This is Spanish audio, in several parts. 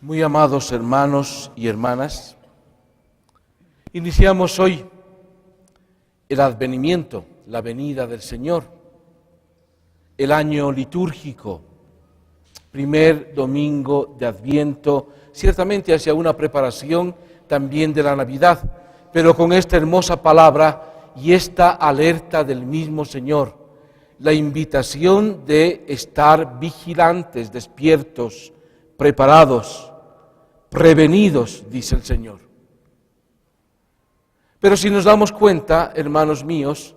Muy amados hermanos y hermanas, iniciamos hoy el advenimiento, la venida del Señor, el año litúrgico, primer domingo de Adviento, ciertamente hacia una preparación también de la Navidad, pero con esta hermosa palabra y esta alerta del mismo Señor, la invitación de estar vigilantes, despiertos, preparados, prevenidos, dice el Señor. Pero si nos damos cuenta, hermanos míos,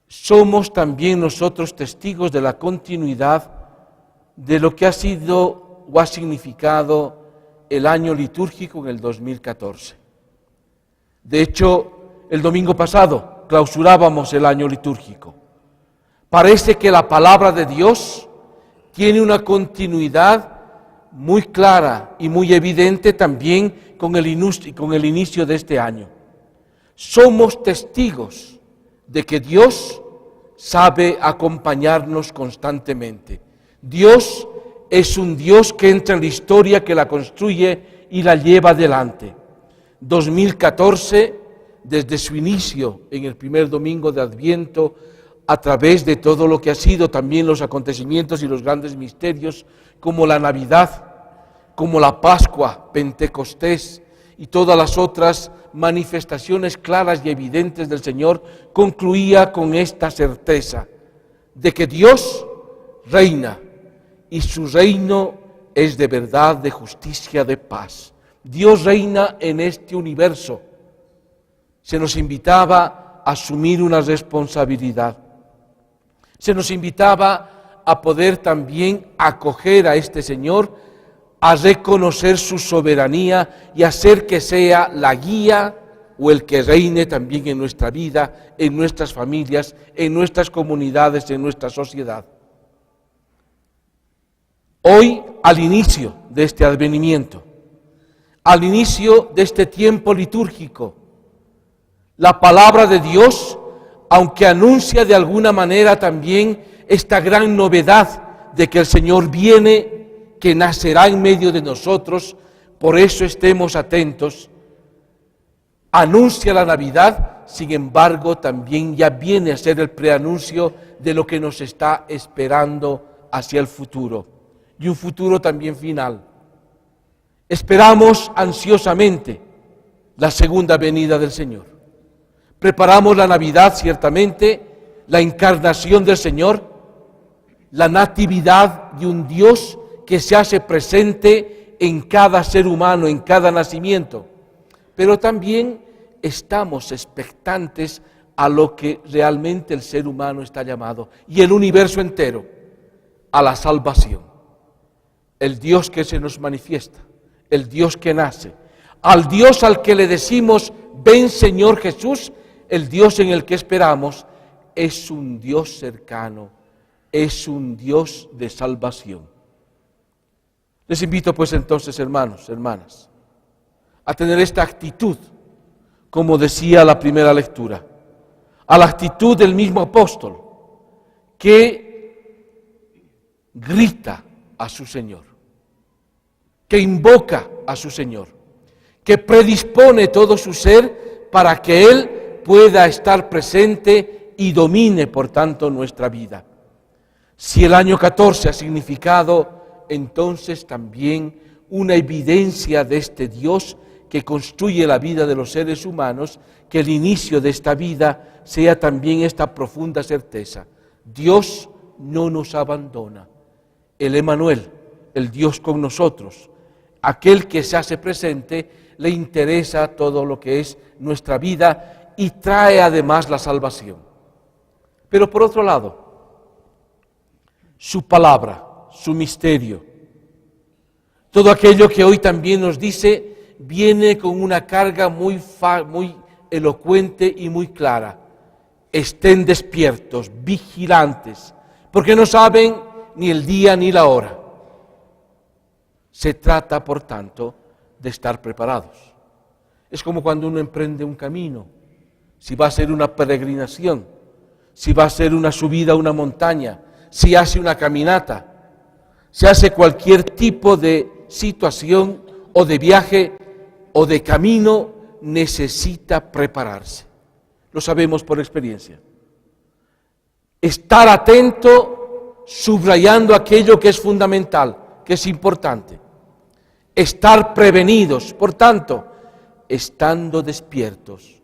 somos también nosotros testigos de la continuidad de lo que ha sido o ha significado el año litúrgico en el 2014. De hecho, el domingo pasado clausurábamos el año litúrgico. Parece que la palabra de Dios tiene una continuidad muy clara y muy evidente también con el inicio de este año. Somos testigos de que Dios sabe acompañarnos constantemente. Dios es un Dios que entra en la historia, que la construye y la lleva adelante. 2014, desde su inicio en el primer domingo de Adviento, a través de todo lo que ha sido también los acontecimientos y los grandes misterios, como la Navidad, como la Pascua, Pentecostés y todas las otras manifestaciones claras y evidentes del Señor, concluía con esta certeza de que Dios reina y su reino es de verdad, de justicia, de paz. Dios reina en este universo. Se nos invitaba a asumir una responsabilidad. Se nos invitaba a poder también acoger a este Señor, a reconocer su soberanía y hacer que sea la guía o el que reine también en nuestra vida, en nuestras familias, en nuestras comunidades, en nuestra sociedad. Hoy, al inicio de este advenimiento, al inicio de este tiempo litúrgico, la palabra de Dios, aunque anuncia de alguna manera también esta gran novedad de que el Señor viene, que nacerá en medio de nosotros, por eso estemos atentos, anuncia la Navidad, sin embargo también ya viene a ser el preanuncio de lo que nos está esperando hacia el futuro, y un futuro también final. Esperamos ansiosamente la segunda venida del Señor. Preparamos la Navidad, ciertamente, la encarnación del Señor, la natividad de un Dios que se hace presente en cada ser humano, en cada nacimiento. Pero también estamos expectantes a lo que realmente el ser humano está llamado, y el universo entero, a la salvación. El Dios que se nos manifiesta, el Dios que nace, al Dios al que le decimos, ven Señor Jesús, el Dios en el que esperamos, es un Dios cercano, es un Dios de salvación. Les invito pues entonces, hermanos, hermanas, a tener esta actitud, como decía la primera lectura, a la actitud del mismo apóstol, que grita a su Señor, que invoca a su Señor, que predispone todo su ser para que Él pueda estar presente y domine, por tanto, nuestra vida. Si el año 14 ha significado entonces también una evidencia de este Dios que construye la vida de los seres humanos, que el inicio de esta vida sea también esta profunda certeza. Dios no nos abandona. El Emmanuel, el Dios con nosotros, aquel que se hace presente, le interesa todo lo que es nuestra vida y trae además la salvación. Pero por otro lado, su palabra, su misterio, todo aquello que hoy también nos dice, viene con una carga muy elocuente y muy clara. Estén despiertos, vigilantes, porque no saben ni el día ni la hora. Se trata, por tanto, de estar preparados. Es como cuando uno emprende un camino, si va a ser una peregrinación, si va a ser una subida a una montaña, si hace una caminata, si hace cualquier tipo de situación o de viaje o de camino necesita prepararse. Lo sabemos por experiencia. Estar atento, subrayando aquello que es fundamental, que es importante. Estar prevenidos, por tanto, estando despiertos.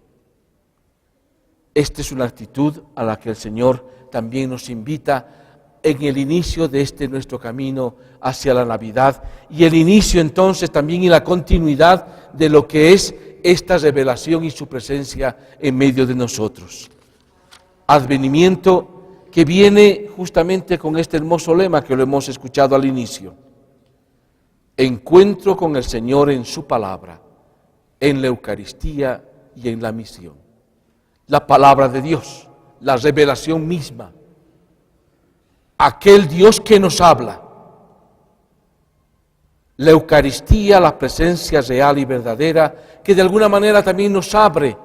Esta es una actitud a la que el Señor también nos invita en el inicio de este nuestro camino hacia la Navidad y el inicio entonces también y la continuidad de lo que es esta revelación y su presencia en medio de nosotros. Advenimiento que viene justamente con este hermoso lema que lo hemos escuchado al inicio. Encuentro con el Señor en su palabra, en la Eucaristía y en la misión. La palabra de Dios, la revelación misma, aquel Dios que nos habla. La Eucaristía, la presencia real y verdadera, que de alguna manera también nos abre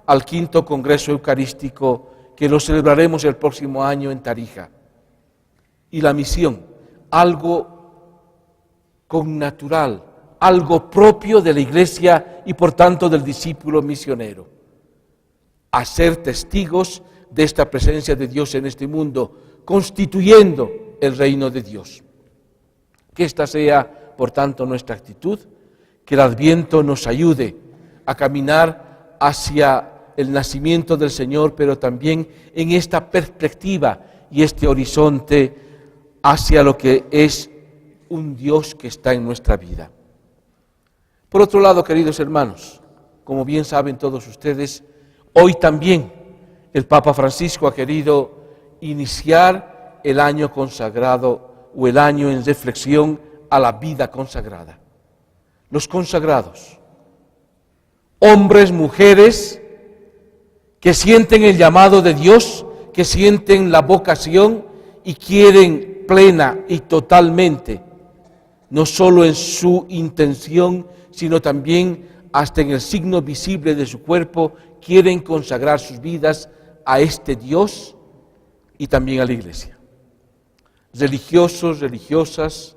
al quinto Congreso Eucarístico que lo celebraremos el próximo año en Tarija. Y la misión, algo connatural, algo propio de la Iglesia y por tanto del discípulo misionero. A ser testigos de esta presencia de Dios en este mundo, constituyendo el reino de Dios. Que esta sea, por tanto, nuestra actitud, que el Adviento nos ayude a caminar hacia el nacimiento del Señor, pero también en esta perspectiva y este horizonte hacia lo que es un Dios que está en nuestra vida. Por otro lado, queridos hermanos, como bien saben todos ustedes, hoy también el Papa Francisco ha querido iniciar el año consagrado o el año en reflexión a la vida consagrada. Los consagrados, hombres, mujeres, que sienten el llamado de Dios, que sienten la vocación y quieren plena y totalmente, no solo en su intención, sino también hasta en el signo visible de su cuerpo, quieren consagrar sus vidas a este Dios y también a la Iglesia. Religiosos, religiosas,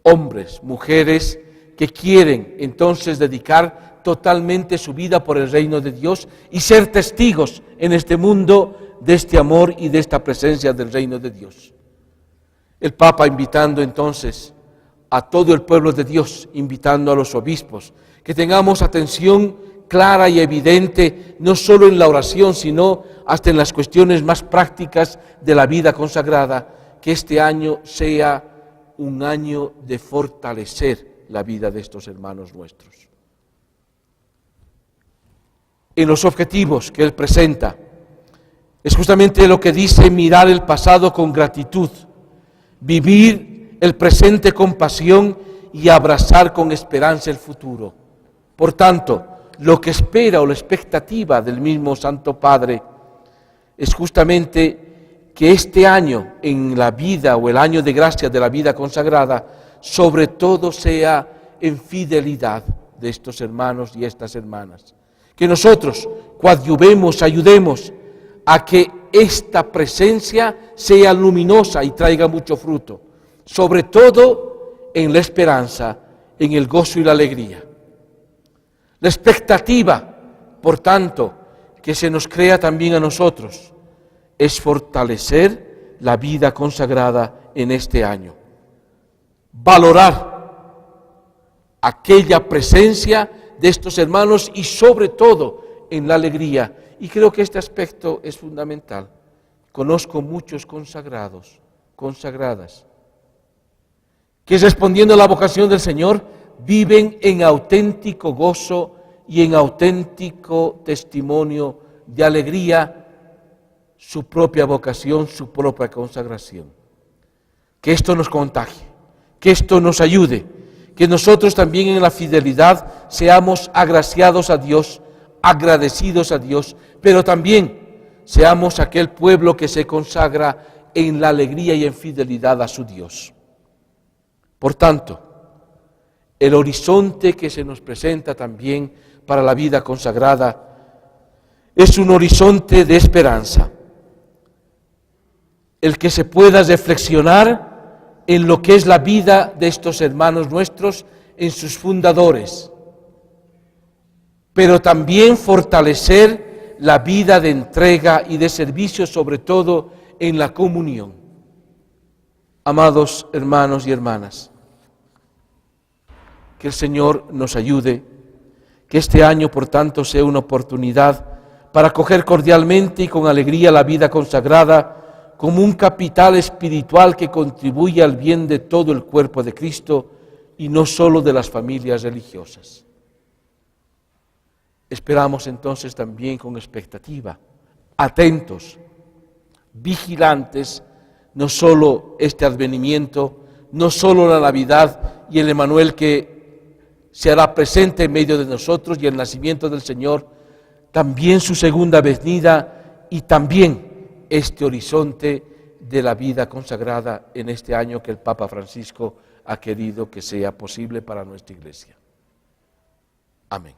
hombres, mujeres, que quieren entonces dedicar totalmente su vida por el reino de Dios y ser testigos en este mundo de este amor y de esta presencia del reino de Dios. El Papa invitando entonces a todo el pueblo de Dios, invitando a los obispos, que tengamos atención clara y evidente, no solo en la oración, sino hasta en las cuestiones más prácticas de la vida consagrada, que este año sea un año de fortalecer la vida de estos hermanos nuestros. En los objetivos que él presenta, es justamente lo que dice: mirar el pasado con gratitud, vivir el presente con pasión y abrazar con esperanza el futuro. Por tanto, lo que espera o la expectativa del mismo Santo Padre es justamente que este año en la vida o el año de gracia de la vida consagrada, sobre todo sea en fidelidad de estos hermanos y estas hermanas. Que nosotros coadyuvemos, ayudemos a que esta presencia sea luminosa y traiga mucho fruto, sobre todo en la esperanza, en el gozo y la alegría. La expectativa, por tanto, que se nos crea también a nosotros, es fortalecer la vida consagrada en este año. Valorar aquella presencia de estos hermanos y sobre todo en la alegría. Y creo que este aspecto es fundamental. Conozco muchos consagrados, consagradas, que respondiendo a la vocación del Señor, viven en auténtico gozo y en auténtico testimonio de alegría su propia vocación, su propia consagración. Que esto nos contagie, que esto nos ayude, que nosotros también en la fidelidad seamos agraciados a Dios, agradecidos a Dios, pero también seamos aquel pueblo que se consagra en la alegría y en fidelidad a su Dios. Por tanto, el horizonte que se nos presenta también para la vida consagrada es un horizonte de esperanza, el que se pueda reflexionar en lo que es la vida de estos hermanos nuestros, en sus fundadores, pero también fortalecer la vida de entrega y de servicio, sobre todo en la comunión. Amados hermanos y hermanas, que el Señor nos ayude, que este año, por tanto, sea una oportunidad para acoger cordialmente y con alegría la vida consagrada como un capital espiritual que contribuye al bien de todo el cuerpo de Cristo y no solo de las familias religiosas. Esperamos entonces también con expectativa, atentos, vigilantes, no solo este advenimiento, no solo la Navidad y el Emmanuel que se hará presente en medio de nosotros y el nacimiento del Señor, también su segunda venida y también este horizonte de la vida consagrada en este año que el Papa Francisco ha querido que sea posible para nuestra Iglesia. Amén.